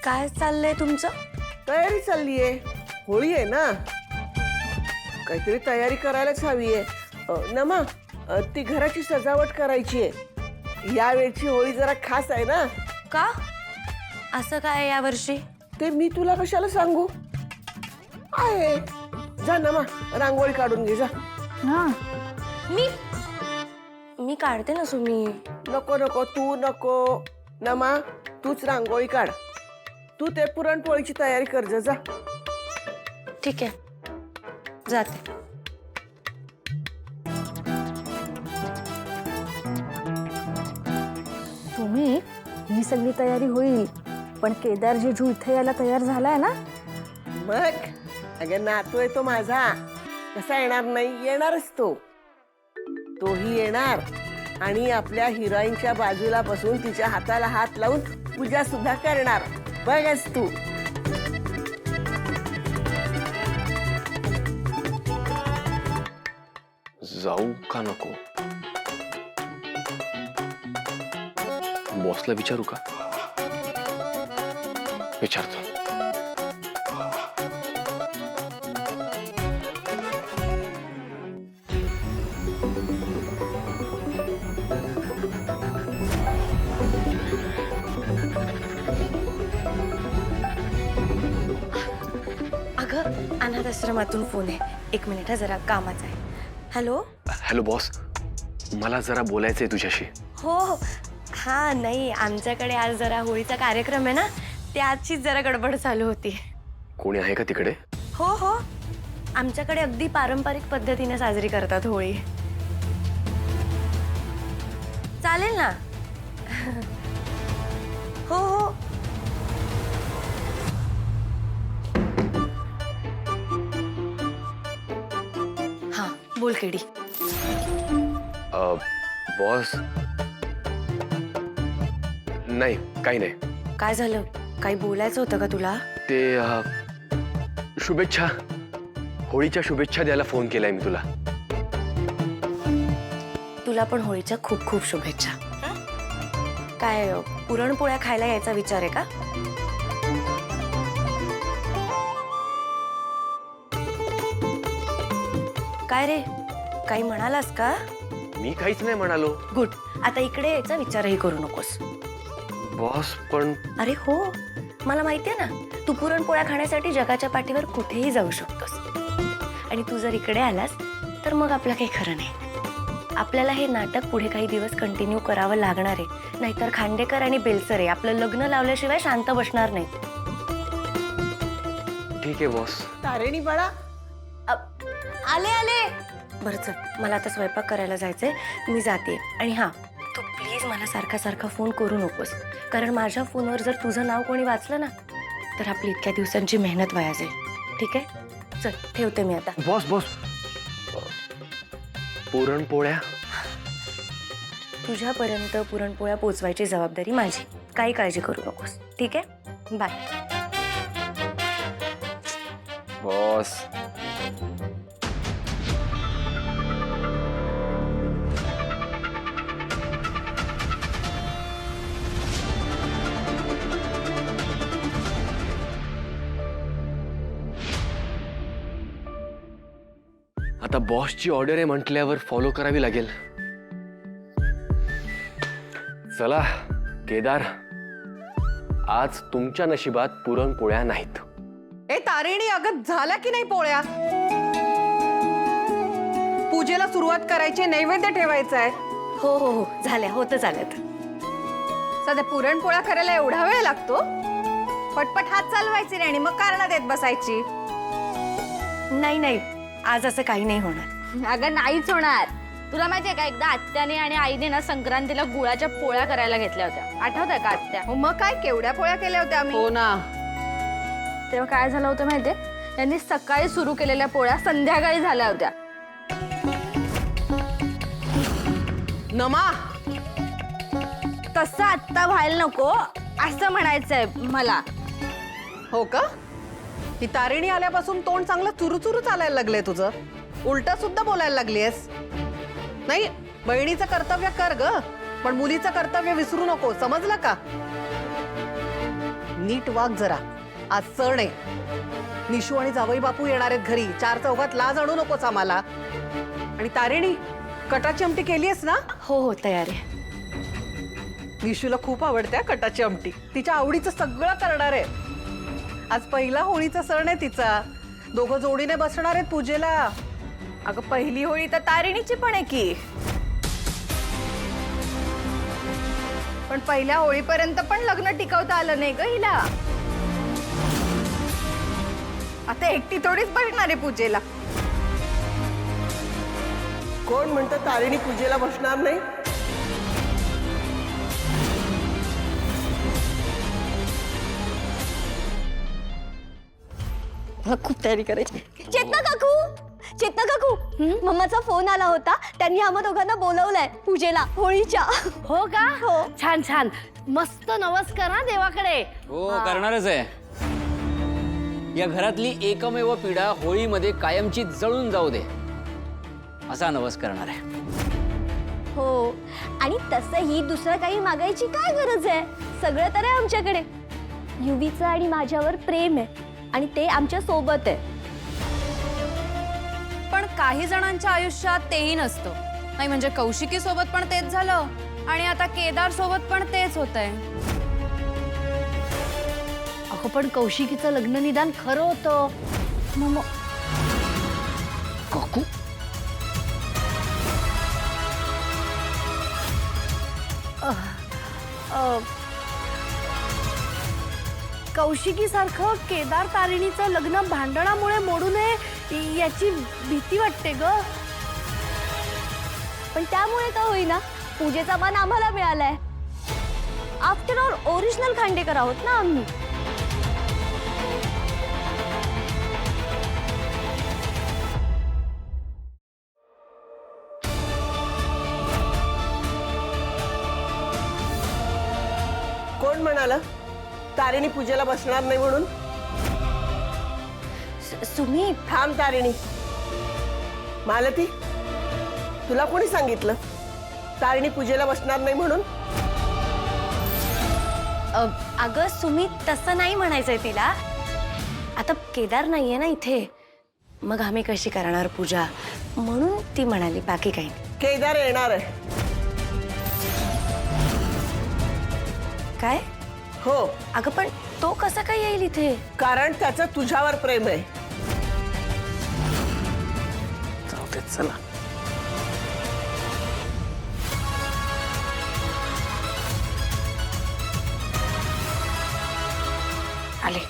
काय चाललंय तुमचं? तयारी चाललीये, होळी आहे ना, काहीतरी तयारी करायलाच हवी आहे. नमा, ती घराची सजावट करायची आहे. या वेळची होळी जरा खास आहे ना. का असं काय यावर्षी? ते मी तुला कशाला सांगू. आहे, जा नमा, रांगोळी काढून घे जा. हा, मी काढते ना सुमी. नको नको, तू नको. नमा, तूच रांगोळी काढ. तू ते पुरणपोळीची तयारी कर जा. ठीक आहे, जाते. तुम्ही ही सगळी तयारी होईल, पण केदार जेजू इथे यायला तयार झालाय ना? मग अगं नातोय तो माझा, कसा येणार नाही, येणारच तो. तोही येणार आणि आपल्या हिरोईनच्या बाजूला बसून तिच्या हाताला हात लावून पूजा सुद्धा करणार. बघच तू. जाऊ का नको? बॉसला विचारू का? विचारतो. अगं, अनाथ आश्रमातून फोन आहे. एक मिनिट हा, जरा कामाचा आहे. हॅलो. हॅलो बॉस, मला जरा बोलायचंय तुझ्याशी. हो हा, नाही आमच्याकडे आज जरा होळीचा कार्यक्रम आहे ना, त्याचीच जरा गडबड चालू होती. कोणी आहे का तिकडे? हो, आमच्याकडे अगदी पारंपरिक पद्धतीने साजरी करतात होळी. चालेल ना? हो. हा, बोल केडी. बॉस, नाही काही नाही. काय झालं? काही बोलायचं होतं का तुला? ते शुभेच्छा, होळीच्या शुभेच्छा द्यायला फोन केलाय मी तुला. तुला पण होळीच्या खूप खूप शुभेच्छा. काय पुरणपोळ्या खायला यायचा विचार आहे का? काय रे, काही म्हणालास का? मी काहीच नाही म्हणालो. गुड. आता इकडे यायचा विचारही करू नकोस. बॉस पण अरे हो, मला माहितीये ना, तू पुरणपोळ्या खाण्यासाठी जगाच्या पाठीवर कुठेही जाऊ शकतोस. आणि तू जर इकडे आलास तर मग आपलं काही खरं नाही. आपल्याला हे नाटक पुढे काही दिवस कंटिन्यू करावं लागणार आहे, नाहीतर खांडेकर आणि बेलसरे आपलं लग्न लावल्याशिवाय शांत बसणार नाही. ठीक आहे बॉस. तारेणी बाळा, आले. बरं चल, मला आता स्वयंपाक करायला जायचंय, मी जाते. आणि हा, तू प्लीज मला सारखा फोन करू नकोस, कारण माझ्या फोनवर जर तुझं नाव कोणी वाचलं ना, तर आपली इतक्या दिवसांची मेहनत वाया जाईल. ठीक आहे, चल ठेवते मी आता. बॉस, पुरणपोळ्या तुझ्यापर्यंत पुरणपोळ्या पोचवायची जबाबदारी माझी. काही काळजी करू नकोस. ठीक आहे, बाय. बॉस. आता बॉसची ऑर्डर आहे म्हटल्यावर फॉलो करावी लागेल. चला केदार, आज तुमच्या नशिबात पुरणपोळ्या नाहीत. ए तारिणी, अगं झाल्या की नाही पोळ्या? पूजेला सुरुवात करायची, नैवेद्य ठेवायचा आहे. हो, झाल्या, होतं चालत. सध्या पुरणपोळ्या करायला एवढा वेळ लागतो? पटपट हात चालवायचे रे आणि मग कारणं देत बसायची. नाही, आज असं काही नाही होणार. अगं नाहीच होणार. तुला माहितीये का, एकदा आत्याने आणि आईने ना संक्रांतीला गुळाच्या पोळ्या करायला घेतल्या होत्या. आठवतंय का आत्या? हो मग काय, केवढ्या पोळ्या केल्या होत्या आम्ही. हो ना. तेव्हा काय झालं होतं माहितीये, त्यांनी सकाळी सुरू केलेल्या पोळ्या संध्याकाळी झाल्या होत्या. नमा, तसं आत्ता व्हायला नको असं म्हणायचंय मला. हो का? ही तारिणी आल्यापासून तोंड चांगलं चुरू चालायला लागलंय तुझं. उलटा सुद्धा बोलायला लागलीयस. नाही, बहिणीचं कर्तव्य कर ग, पण मुलीचं कर्तव्य विसरू नको, समजलं का? नीट वाग जरा. आज सण आहे. निशू आणि जावई बापू येणार आहेत घरी. 4 चौघात लाज आणू नकोस आम्हाला. आणि तारिणी, कटाची आमटी केलीयस ना? हो हो तयार आहे. निशूला खूप आवडते हा कटाची आमटी. तिच्या आवडीचं सगळं करणार आहे. आज पहिला होळीचा सण आहे तिचा. दोघं जोडीने बसणार आहेत पूजेला. अगं पहिली होळी तर तारिणीची पण आहे की. पण पहिल्या होळीपर्यंत पण लग्न टिकवता आलं नाही ग हिला. आता एकटी थोडीच बसणार आहे पूजेला. कोण म्हणतं तारिणी पूजेला बसणार नाही? मला खूप तयारी करायची. चेतना काकू मम्माचा फोन आला होता. त्यांनी आम्हा दोघांना बोलवलंय पूजेला होळीच्या. हो का? हो. छान छान. मस्त नमस्कार हा देवाकडे. हो करणारच आहे. या घरातली एकमेव पिढा होळीमध्ये कायमची जळून जाऊ दे असा नवस करणार आहे. हो आणि तसंही दुसरं काही मागायची काय गरज आहे. सगळं तर आहे आमच्याकडे. युवीचं आणि माझ्यावर प्रेम आहे आणि ते आमच्या सोबत आहे. पण काही जणांच्या आयुष्यात तेही नसतं. नाही म्हणजे कौशिकी सोबत पण तेच झालं आणि आता केदार सोबत पण तेच होतंय. अगं पण कौशिकीचं लग्न निदान खरं होतं. काकू कौशिकी सारखं केदार तारिणीचं लग्न भांडणामुळे मोडू नये याची भीती वाटते ग. पण त्यामुळे का होईना पूजेचा मान आम्हाला मिळालाय. आफ्टर ऑल ओरिजिनल खांडेकर आहोत ना आम्ही. कोण म्हणाल तारिणी पूजेला बसणार नाही म्हणून? सुमित, थांब तारिणी. मालती, तुला कोणी सांगितलं तारिणी पूजेला बसणार नाही म्हणून? अगं सुमित तसं नाही म्हणायचंय तिला. आता केदार नाहीये ना इथे, मग आम्ही कशी करणार पूजा म्हणून ती म्हणाली, बाकी काही नाही. केदार येणार आहे. काय? हो, अगं पण तो कसा काय येईल इथे? कारण त्याचं तुझ्यावर प्रेम आहे. जाऊ दे चला. आले.